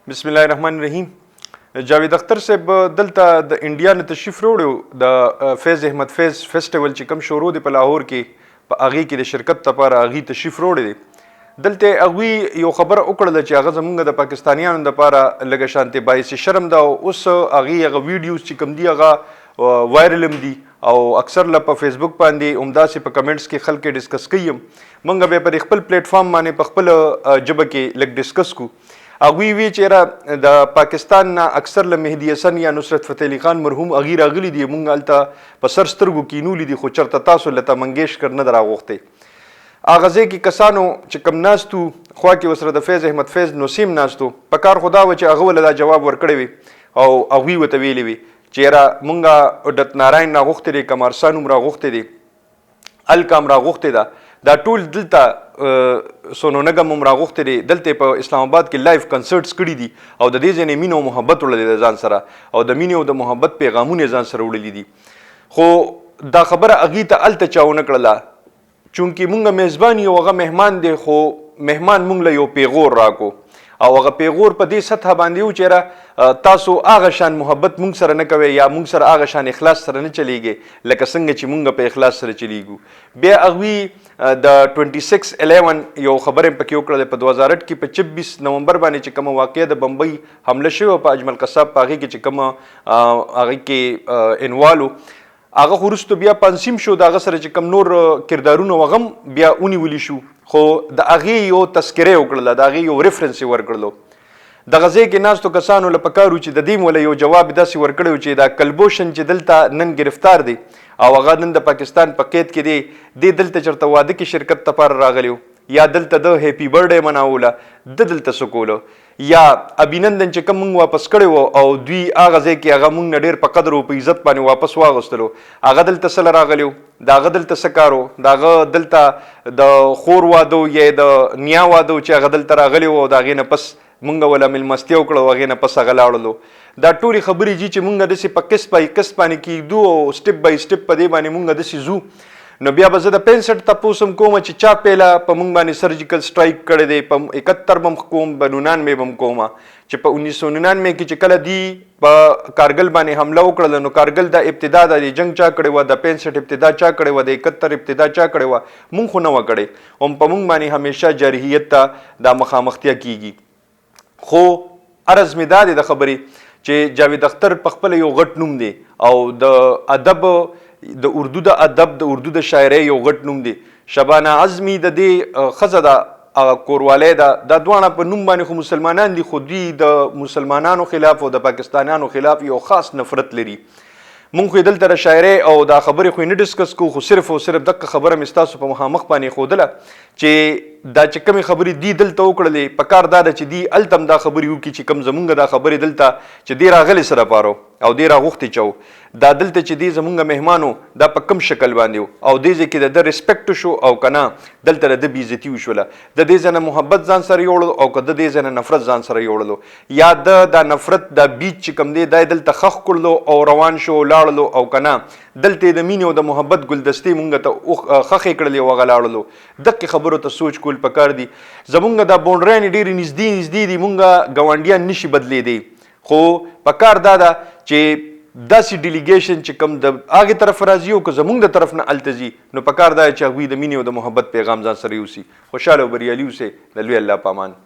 بسم الله الرحمن الرحیم. جاوید اختر صاحب دلته د انډیا نه تشریف وروړو د فیض احمد فیض فیسټیول چې کوم شروع دی په لاهور کې په هغې کې د شرکت لپاره هغې تشریف وروړی دی. دلته هغوی یو خبره وکړله چې هغه زمونږ د پاکستانیانو دپاره لږه شانتې باعث شرم ده او اوس هغې هغه ویډیوز چې کوم دي هغه وایرل هم دي او اکثر له په فیسبوک باندې همداسې په کمنټس کې خلک ډسکس کوي هم. موږ به پر خپل پلیټفارم باندې په خپله ژبه کې لږ ډسکس کو. هغوی وی چې د پاکستان نه اکثر له مهدي حسن یا نصرت فتح علي خان مرحوم هغوی راغلي دي، موږ هلته په سر سترګو کینولي دي، خو چېرته تاسو لته منګیشکر نه ده راغوښتی. هغه ځای کې کسانو چې کوم ناست وو خوا کې ورسره د فیض احمد فیض نسیم ناست وو، په کار خو دا وه چې هغه ولې دا جواب ورکړی وي او هغوی ورته ویلي وي چې یاره مونږ عدت نارین راغوښتی دی، کمارسان هم راغوښتی دی، الکا هم راغوښتې ده، دا ټول دلته سونونګم هم راغوښتی دی، دلته په اسلام آباد کې لایف کنسرټس کړي دي او د دې ځای نه مینه او محبت وړلی دی ځان سره او د مینې او د محبت پیغامونه یې ځان سره وړلي دي. خو دا خبره هغې ته هلته چا ونه کړله چونکې مونږ میزبان یو، هغه مهمان دی، خو مهمان مونږ له یو پیغور راکو او هغه پیغور په دې سطحه باندې و چې تاسو هغه شان محبت مونږ سره نه کوئ یا مونږ سره هغه شان اخلاص سره نه چلیږئ لکه څنګه چې مونږ په اخلاص سره چلیږو. بیا هغوی د 26/11 یو خبره هم پکې وکړله په 2008 کې په 26 نومبر باندې چې کومه واقعه د بمبئی حمله شوې په اجمل قصاب په هغې کې چې کومه هغې کې انوالو هغه خو وروستو بیا پنسیم شو، د هغه سره چې کوم نور کردارونه هغه هم بیا ونیولي شو، خو د هغې یو تذکره یې وکړله، د هغې یو ریفرنس یې ورکړلو. دغه ځای کې ناستو کسانو له پکار و چې د دې موله یو جواب داسې ورکړی و چې دا کلبوشن چې دلته نن گرفتار دی او هغه نن د پاکستان په قید کې دی، دی دلته چېرته واده کې شرکت لپاره راغلی و یا دلته د هیپي برډے مناوله، د دلته څه کولو یا ابینندن چې کوم موږ واپس کړی و او دوی هغه ځای کې هغه موږ نه ډېر په قدر او په عزت باندې واپس واغوستلو، هغه دلته څه له راغلی و، د هغه دلته څه کار و، د هغه دلته د خور واده یا د نیا واده چې هغه دلته راغلی و او د هغې نه پس مونږ وله میلمستیا وکړه او هغې نه پس هغه لاړلو. دا ټولې خبرې دي چې مونږ داسې په قسط بای قسط باندې کېږدو او سټپ بای سټپ په دې باندې مونږ داسې ځو. نو بیا به زه د 65 تپوس هم کوم چې چا پیله په مونږ باندې سرجیکل سټرایک کړی دی، په 71 به هم کوم، په 99 به هم کوم چې په 1999 کې چې کله دی په کارګل باندې حمله وکړله نو کارګل د ابتدا د جنګ چا کړې وه، د 65 ابتدا چا کړې وه، د 71 ابتدا چا کړې وه، مونږ خو نه وه کړې، هم په مونږ باندې همیشه جارحیت ته دا مخامختیا کیږي. خو عرض مې دا دی د خبرې چې جاوید اختر په خپله یو غټ نوم دی او د ادب د اردو د ادب د اردو د شاعرۍ یو غټ نوم دی. شبانه عظمي د دې ښځه ده، کوروالی ده، دا دواړه په نوم باندې خو مسلمانان دي، خو دوی د مسلمانانو خلاف او د پاکستانیانو خلاف یو خاص نفرت لري. مونږ خو یې دلته د شاعرۍ او دا خبرې خو یې نه ډسکس کوو، خو صرف او صرف دغه خبره مې ستاسو په مخامخ باندې ښودله چې دا چې کومې خبرې دی دلته وکړلې، په کار دا ده چې دی هلته هم دا خبرې وکړي چې کوم زمونږ دا خبرې دلته چې دی راغلی سره پارو او دی راغوښتې چو، دا دلته چې دی زمونږ مهمانو دا په کوم شکل باندې و او دې ځای کې د ده ریسپیکټ شو او که نه دلته د ده بېعزتي وشوله، د دې ځای نه محبت ځان سره یوړلو او که د دې ځای نه نفرت ځان سره یوړلو یا د دا نفرت دا بیج چې کوم دی دا یې دلته خښ کړلو او روان شو لاړلو او که نه دلته د مینې او د محبت ګلدستې مونږ ته خښې کړلې او هغه لاړلو. دقې خبرو ته سوچ کول پکار دي. زمونږ دا بونډرانې ډېرې نږدې دي، مونږ ګاونډیان نشي بدلېدی، خو پکار دا ده چې داسې ډیلیګیشن چې کوم د هغې طرف راځي او که زمونږ د طرف نه هلته ځي نو پکار دا چې هغوی د مینې او د محبت پیغام ځان سره یوسي. خوشحاله او بریالي اوسئ. د لوی الله په امان.